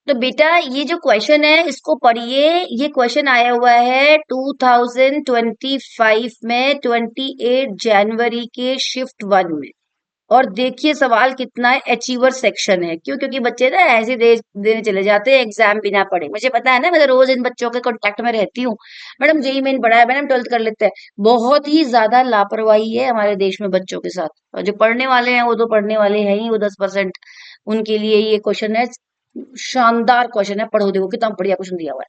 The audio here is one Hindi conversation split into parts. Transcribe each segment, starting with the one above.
तो बेटा ये जो क्वेश्चन है इसको पढ़िए। ये क्वेश्चन आया हुआ है 2025 में 28 जनवरी के शिफ्ट 1 में। और देखिए सवाल कितना है, अचीवर सेक्शन है। क्यों? क्योंकि बच्चे ना ऐसे दे देने चले जाते हैं एग्जाम बिना पढ़े। मुझे पता है ना, मैं तो रोज इन बच्चों के कांटेक्ट में रहती हूँ। मैडम जेई मेन पढ़ा है, मैडम 12th कर लेते हैं। बहुत ही ज्यादा लापरवाही है हमारे देश में बच्चों के साथ। और जो पढ़ने वाले हैं वो तो पढ़ने वाले हैं ही, वो 10%। उनके लिए ये क्वेश्चन है, शानदार क्वेश्चन है। पढ़ो, देखो कितना बढ़िया क्वेश्चन दिया हुआ है।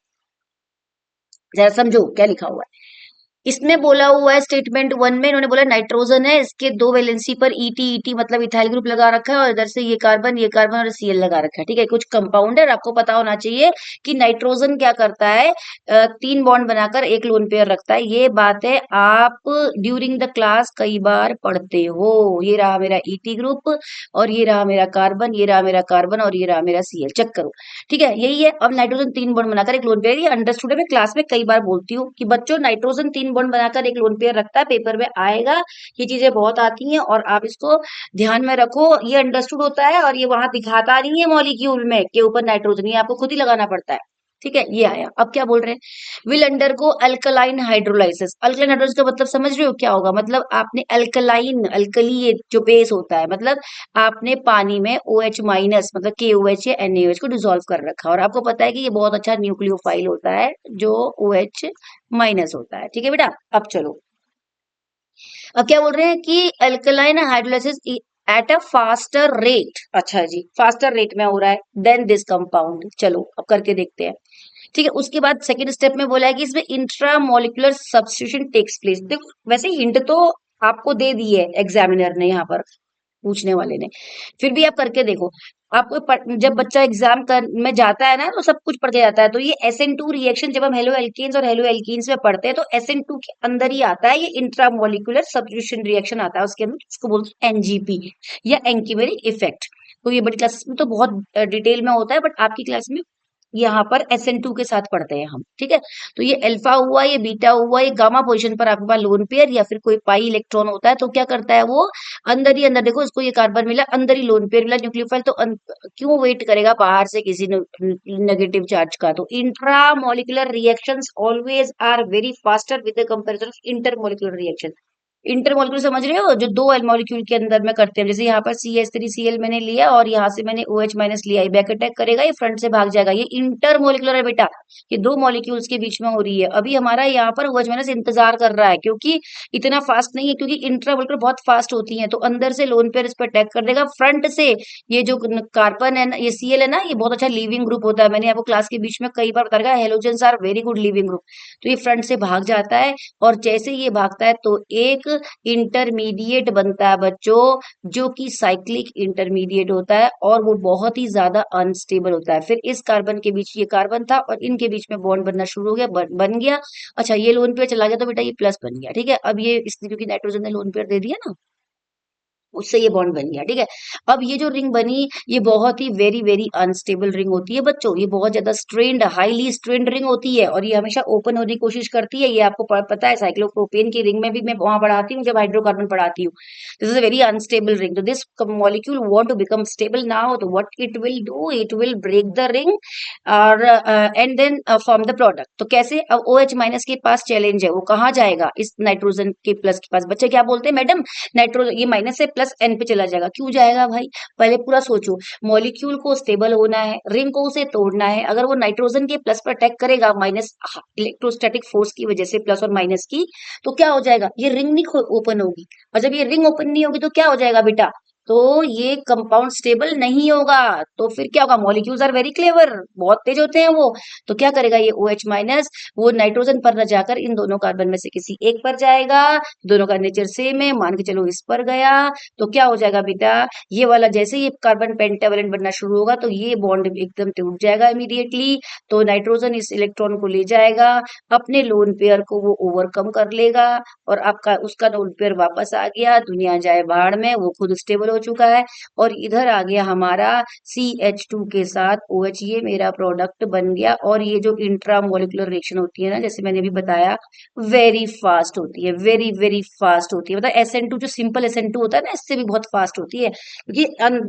जरा समझो क्या लिखा हुआ है। इसमें बोला हुआ है स्टेटमेंट 1 में इन्होंने बोला नाइट्रोजन है, इसके दो वैलेंसी पर ईटी ईटी मतलब इथाइल ग्रुप लगा रखा है, और इधर से ये कार्बन और सीएल लगा रखा है। ठीक है, कुछ कंपाउंड है और आपको पता होना चाहिए कि नाइट्रोजन क्या करता है। 3 बॉन्ड बनाकर एक लोन पेयर रखता है। ये बात है, आप ड्यूरिंग द क्लास कई बार पढ़ते हो। ये रहा मेरा ईटी ग्रुप, और ये रहा मेरा कार्बन, ये रहा मेरा कार्बन, और ये रहा मेरा सीएल। चेक करो। ठीक है, यही है। अब नाइट्रोजन 3 बॉन्ड बनाकर एक लोन पेयर, ये अंडरस्टूड है। मैं क्लास में कई बार बोलती हूँ कि बच्चों नाइट्रोजन 3 बॉन्ड बनाकर एक लोन पेयर रखता है, पेपर में आएगा। ये चीजें बहुत आती हैं और आप इसको ध्यान में रखो। ये अंडरस्टूड होता है और ये वहां दिखाता नहीं है मॉलिक्यूल में के ऊपर नाइट्रोजन, ये आपको खुद ही लगाना पड़ता है। ठीक है, ये आया। अब क्या बोल रहे हैं, will undergo alkaline hydrolysis. Alkaline hydrolysis का मतलब समझ रहे हो क्या होगा? मतलब आपने अल्कलाइन, अल्कली ये जो बेस होता है, मतलब आपने पानी में OH- मतलब KOH या NaOH को डिसॉल्व कर रखा, और आपको पता है कि ये बहुत अच्छा न्यूक्लियोफाइल होता है जो OH- होता है। ठीक है बेटा, अब चलो। अब क्या बोल रहे हैं कि alkaline hydrolysis at a faster rate. अच्छा जी, फास्टर रेट में हो रहा है देन दिस कंपाउंड। चलो अब करके देखते हैं। ठीक है, उसके बाद सेकंड स्टेप में बोला है कि इसमें intra molecular substitution takes place. देखो वैसे हिंट तो आपको दे दी है एग्जामिनर ने, यहाँ पर पूछने वाले ने। फिर भी आप करके देखो। आपको जब बच्चा एग्जाम कर में जाता है ना, तो सब कुछ पढ़ के जाता है। तो ये SN2 रिएक्शन जब हम हेलो एल्केन्स और हेलो एल्कीन्स में पढ़ते हैं, तो SN2 के अंदर ही आता है, ये इंट्रामोलिकुलर सब्स्टिट्यूशन रिएक्शन आता है उसके अंदर। इसको बोलते हैं NGP या एंकीमेरिक इफेक्ट। तो ये बड़ी क्लासेस में तो बहुत डिटेल में होता है, बट आपकी क्लास में यहाँ पर SN2 के साथ पढ़ते हैं हम। ठीक है, तो ये अल्फा हुआ, ये बीटा हुआ, ये गामा पोजीशन पर आपके पास लोन पेयर या फिर कोई पाई इलेक्ट्रॉन होता है, तो क्या करता है वो अंदर ही अंदर, देखो इसको ये कार्बन मिला, अंदर ही लोन पेयर मिला न्यूक्लियोफाइल, तो क्यों वेट करेगा बाहर से किसी नेगेटिव चार्ज का? तो intra molecular reactions always are very faster with the comparison of inter molecular reaction. Inter molecule समझ रहे हो, जो दो मॉलिक्यूल के अंदर में करते हैं। जैसे यहाँ पर CH3Cl मैंने लिया और यहाँ से मैंने OH- लिया, ये बैक अटैक करेगा, ये फ्रंट से भाग जाएगा। ये इंटर मॉलिक्यूलर है बेटा, ये दो मॉलिक्यूल्स के बीच में हो रही है। अभी हमारा यहाँ पर OH- इंतजार कर रहा है, क्योंकि इतना फास्ट नहीं है, क्योंकि इंट्रा मॉलिक्यूलर बहुत फास्ट होती है। तो अंदर से लोन पेयर इस पर अटैक कर देगा, फ्रंट से ये जो कार्बन है ना, ये Cl है ना, ये बहुत अच्छा लीविंग ग्रुप होता है। मैंने आपको क्लास के बीच में कई बार बता रखा है, halogens are very good leaving group. तो ये फ्रंट से भाग जाता है, और जैसे ये भागता है तो एक इंटरमीडिएट बनता है बच्चों, जो कि साइक्लिक इंटरमीडिएट होता है, और वो बहुत ही ज्यादा अनस्टेबल होता है। फिर इस कार्बन के बीच ये कार्बन था और इनके बीच में बॉन्ड बनना शुरू हो गया, बन गया। अच्छा, ये लोन पेयर चला गया तो बेटा ये प्लस बन गया। ठीक है, अब ये इसने क्योंकि नाइट्रोजन ने लोन पेयर दे दिया ना, उससे ये बॉन्ड बन गया। ठीक है, अब ये जो रिंग बनी, ये बहुत ही वेरी वेरी अनस्टेबल रिंग होती है बच्चों। ये बहुत ज्यादा स्ट्रेन्ड, हाईली स्ट्रेन्ड रिंग होती है, और ये हमेशा ओपन होने की कोशिश करती है। ये आपको पता है, साइक्लोप्रोपेन की रिंग में भी मैं वहां पढ़ाती हूँ जब हाइड्रोकार्बन पढ़ाती हूँ। This is a very unstable ring. तो this molecule want to become stable now, तो what it will do, it will break the ring और and then form the product. तो कैसे? अब OH- के पास चैलेंज है, वो कहाँ जाएगा? इस नाइट्रोजन के प्लस के पास। बच्चे क्या बोलते हैं, मैडम नाइट्रोजन ये माइनस से प्लस N पे चला जाएगा। क्यों जाएगा भाई? पहले पूरा सोचो। मॉलिक्यूल को स्टेबल होना है, रिंग को उसे तोड़ना है। अगर वो नाइट्रोजन के प्लस पर अटैक करेगा माइनस इलेक्ट्रोस्टैटिक फोर्स की वजह से, प्लस और माइनस की, तो क्या हो जाएगा? ये रिंग नहीं ओपन होगी, और जब ये रिंग ओपन नहीं होगी तो क्या हो जाएगा बेटा? तो ये कंपाउंड स्टेबल नहीं होगा। तो फिर क्या होगा? मॉलिक्यूल्स आर वेरी क्लेवर, बहुत तेज होते हैं वो। तो क्या करेगा ये OH- वो नाइट्रोजन पर न जाकर इन दोनों कार्बन में से किसी एक पर जाएगा। दोनों का नेचर सेम है, मान के चलो इस पर गया, तो क्या हो जाएगा बेटा? ये वाला जैसे ही कार्बन पेंटावलेंट बनना शुरू होगा, तो ये बॉन्ड एकदम टूट जाएगा इमीडिएटली। तो नाइट्रोजन इस इलेक्ट्रॉन को ले जाएगा, अपने लोन पेयर को वो ओवरकम कर लेगा, और आपका उसका लोन पेयर वापस आ गया। दुनिया जाए भाड़ में, वो खुद स्टेबल हो चुका है। और इधर आ गया हमारा CH2 के साथ OH, ये मेरा प्रोडक्ट बन गया। और ये जो इंट्रा मोलिकुलर रिएक्शन होती है ना, जैसे मैंने अभी बताया, वेरी फास्ट होती है, वेरी वेरी फास्ट होती है। मतलब SN2 जो सिंपल SN2 होता है ना, इससे भी बहुत फास्ट होती है, क्योंकि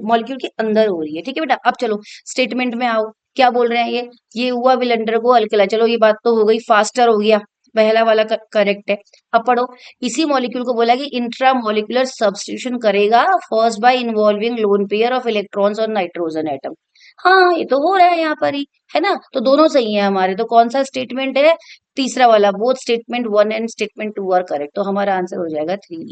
मॉलिक्यूल के अंदर हो रही है। ठीक है बेटा, अब चलो स्टेटमेंट में आओ। क्या बोल रहे हैं ये हुआ विल अंडरगो अल्कला, चलो ये बात तो हो गई, फास्टर हो गया, पहला वाला करेक्ट है। अब पढ़ो, इसी मॉलिक्यूल को बोला कि इंट्रा मॉलिक्यूलर सब्स्टिट्यूशन करेगा first by involving lone pair of electrons और नाइट्रोजन एटम। हाँ ये तो हो रहा है यहाँ पर ही, है ना, तो दोनों सही है हमारे, तो कौन सा स्टेटमेंट है, तीसरा वाला, both statement 1 and statement 2 are correct, तो हमारा आंसर हो जाएगा 3।